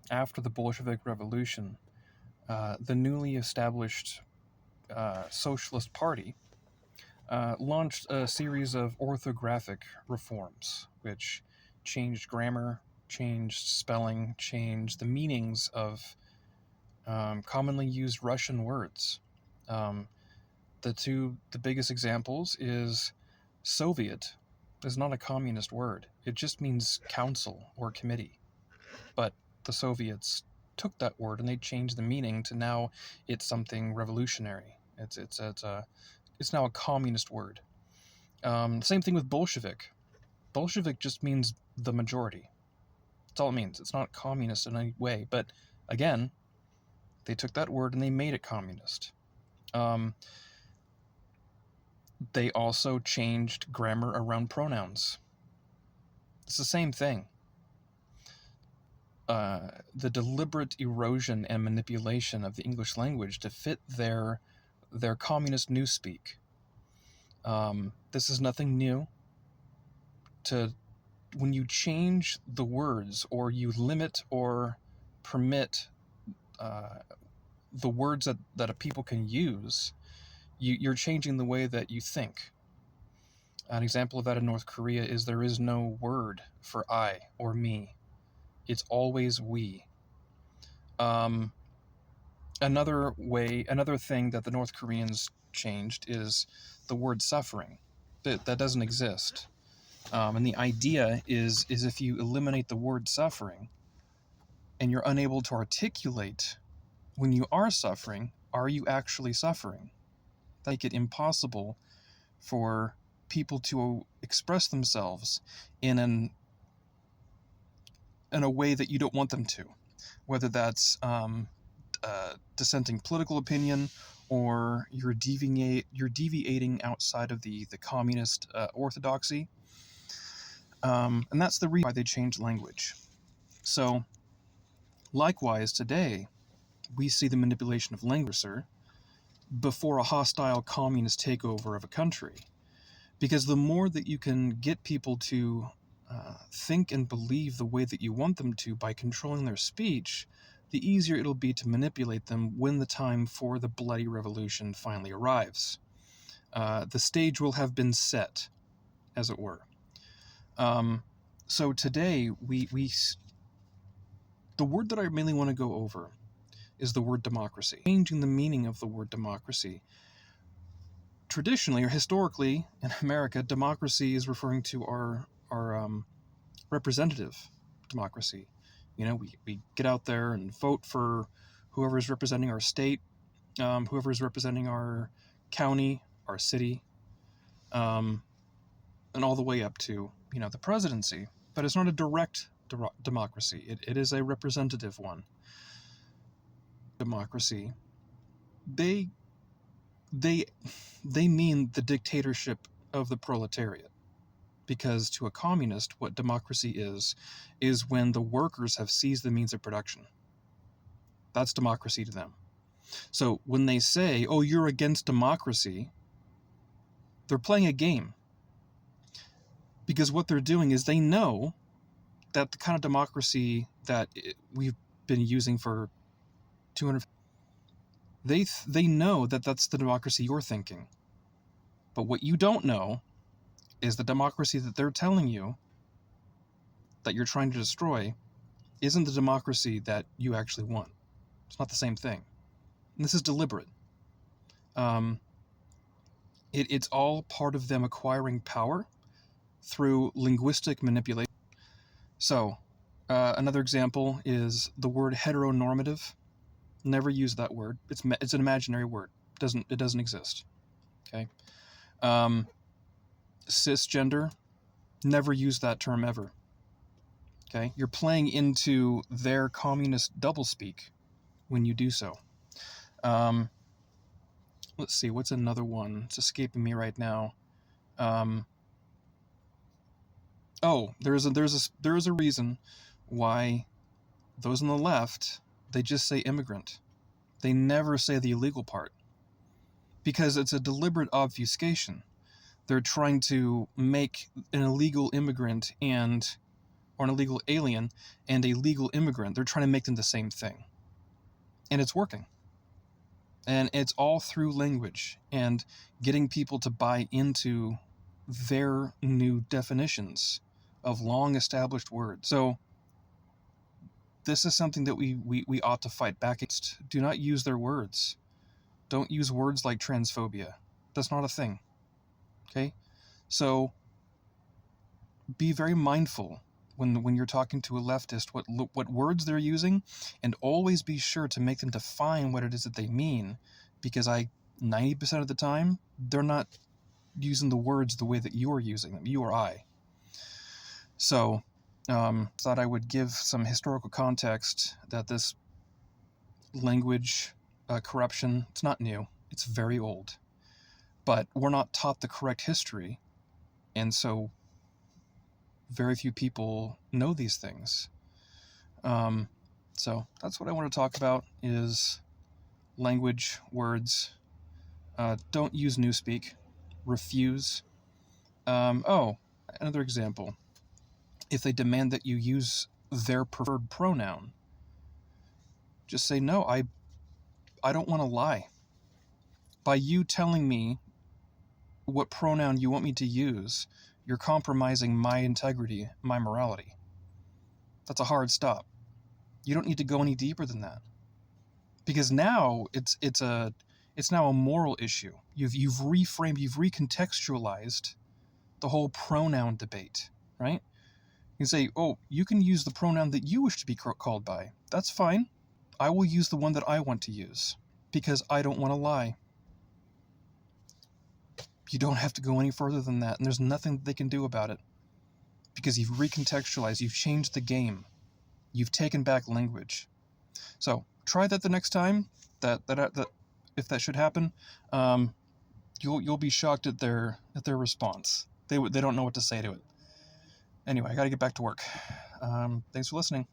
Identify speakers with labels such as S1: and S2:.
S1: After the Bolshevik Revolution, the newly established Socialist Party launched a series of orthographic reforms, which changed grammar, changed spelling, changed the meanings of commonly used Russian words. The biggest examples is Soviet is not a communist word. It just means council or committee. But the Soviets took that word and they changed the meaning to now it's something revolutionary. It's now a communist word. Same thing with Bolshevik. Bolshevik just means the majority. That's all it means. It's not communist in any way. But again, they took that word and they made it communist. They also changed grammar around pronouns. It's the same thing. The deliberate erosion and manipulation of the English language to fit their communist newspeak. This is nothing new. When you change the words or you limit or permit the words that a people can use, you're changing the way that you think. An example of that in North Korea is there is no word for I or me. It's always we. Another thing that the North Koreans changed is the word suffering. That doesn't exist. And the idea is if you eliminate the word suffering and you're unable to articulate when you are suffering, are you actually suffering? That make it impossible for people to express themselves in a way that you don't want them to, whether that's dissenting political opinion or you're deviating outside of the communist orthodoxy. And that's the reason why they changed language. So, likewise, today, we see the manipulation of language before a hostile communist takeover of a country. Because the more that you can get people to think and believe the way that you want them to by controlling their speech, the easier it'll be to manipulate them when the time for the bloody revolution finally arrives. The stage will have been set, as it were. So today, the word that I mainly want to go over is the word democracy. Changing the meaning of the word democracy. Traditionally or historically in America, democracy is referring to our representative democracy. You know, we get out there and vote for whoever is representing our state, whoever is representing our county, our city, and all the way up to, the presidency. But it's not a direct democracy. It is a representative one. Democracy. They mean the dictatorship of the proletariat. Because to a communist, what democracy is when the workers have seized the means of production. That's democracy to them. So when they say, oh, you're against democracy, they're playing a game. Because what they're doing is they know that the kind of democracy that we've been using for 200... They know that that's the democracy you're thinking. But what you don't know is the democracy that they're telling you that you're trying to destroy isn't the democracy that you actually want. It's not the same thing. And this is deliberate. It's all part of them acquiring power through linguistic manipulation. So, another example is the word heteronormative. Never use that word. It's an imaginary word. It doesn't exist. Okay. Cisgender. Never use that term ever. Okay. You're playing into their communist doublespeak when you do so. Let's see. What's another one? It's escaping me right now. There is a reason why those on the left, they just say immigrant. They never say the illegal part. Because it's a deliberate obfuscation. They're trying to make an illegal immigrant or an illegal alien and a legal immigrant. They're trying to make them the same thing. And it's working. And it's all through language and getting people to buy into their new definitions of long established words. So this is something that we ought to fight back against. Do not use their words. Don't use words like transphobia. That's not a thing. Okay? So be very mindful when you're talking to a leftist what words they're using, and always be sure to make them define what it is that they mean, because 90% of the time they're not using the words the way that you're using them, you or I. So thought I would give some historical context that this language corruption, it's not new, it's very old, but we're not taught the correct history, and so very few people know these things. So that's what I want to talk about, is language, words. Don't use newspeak. Refuse. Another example. If they demand that you use their preferred pronoun, just say, no, I don't want to lie. By you telling me what pronoun you want me to use, you're compromising my integrity, my morality. That's a hard stop. You don't need to go any deeper than that, because now it's now a moral issue. You've reframed, you've recontextualized the whole pronoun debate, right? You can say, oh, you can use the pronoun that you wish to be called by. That's fine. I will use the one that I want to use, because I don't want to lie. You don't have to go any further than that, and there's nothing that they can do about it, because you've recontextualized, you've changed the game, you've taken back language. So try that the next time that if that should happen, you'll be shocked at their response. They don't know what to say to it. Anyway, I got to get back to work. Thanks for listening.